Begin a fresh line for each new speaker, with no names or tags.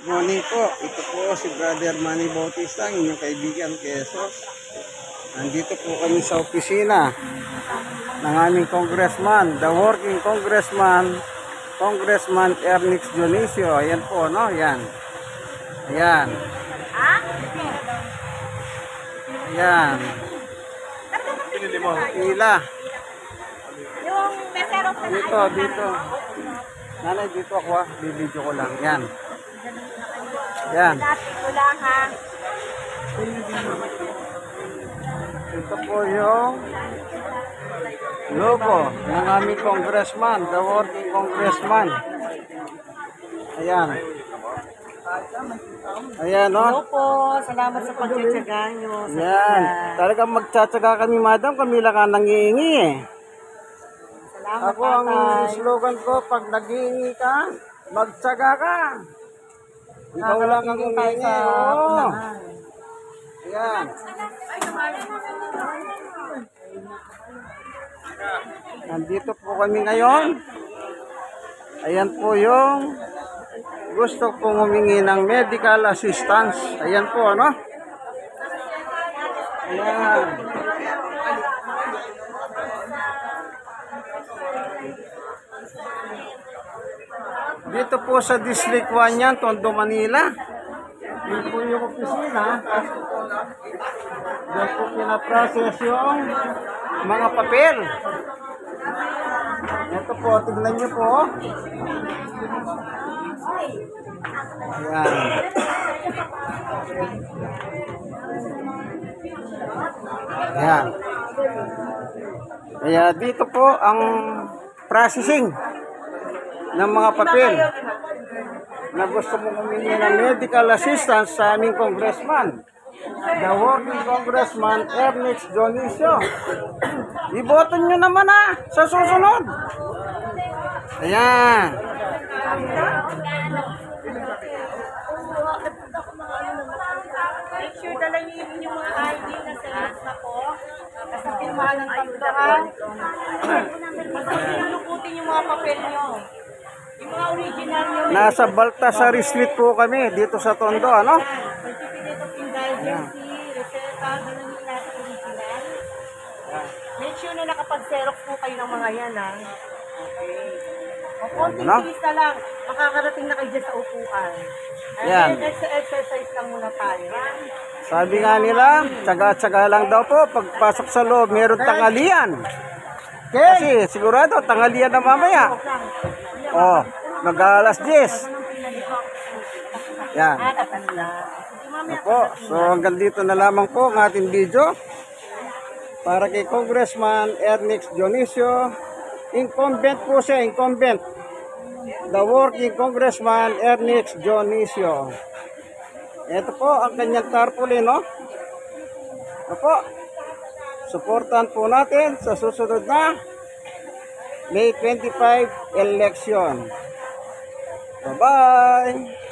morning po. Ito po si Brother Manny Bautista, inyong kaibigan Quezos. Nandito po kami sa opisina ng aming congressman, the working congressman, Congressman Ernix Dionisio. Ayan po, no? Ayan. Ayan. Ayan. Pila.
Yung mesero sa
Dito. Nanay, dito ako ha. Bibidyo ko lang. Yan. Yan.
Ito lang ha.
Ito po yung logo ng aming congressman, the working congressman. Ayan. Ayan, no?
Hello po. Salamat sa pagtsatsaga nyo.
Yan. Talagang magtsatsaga kami, madam. Kami lang ang nangihingi eh.
Salamat,
Ako ang
tatay.
slogan ko, pag naghihingi ka, magtsaga ka. Ikaw lang ang humingi. Oo. Ayan. Nandito po kami ngayon. Ayan po yung gusto kong humingi ng medical assistance. Ayan po, ano? Ayan. Dito po sa District 1 yan, Tondo, Manila. Yun po yung opisina. Diyan po pinaprocess yung mga papel. Ito po, tignan nyo po. Ayan. Ayan. Kaya dito po ang processing ng mga papel na gusto mong humingi ng medical assistance sa aming congressman, the working congressman Ernix Dionisio. Iboto nyo naman sa susunod. Ayan.
Make sure dala nyo yung mga ID na sales na po. Kasi pirmahan ng tatlo ha. Lukutin yung mga papel nyo. Yung mga original nyo.
Nasa Baltasar Street po kami dito sa Tondo, ano?
Certificate of indulgency, reseta, dala nyo lahat ng original. Make sure na nakapag-xerox po kayo ng mga yan ha. Okay. O konting
Ano?
bilis na lang, makakarating na kayo dyan sa upuan.
Yan.
Exercise lang muna tayo.
Sabi nga nila, tsaga-tsaga lang daw po. Pagpasok sa loob, meron tangalian. Kasi sigurado, tangalian na mamaya. Oh, mag-alas 10. Yan. Opo, so hanggang dito na lamang po ang ating video. Para kay Congressman Ernix Dionisio. Incumbent po siya, incumbent. The working Congressman Ernix Dionisio. Ito po ang kanyang tarpaulin, no? Opo. Suportahan po natin sa susunod na May 25 election. Bye-bye!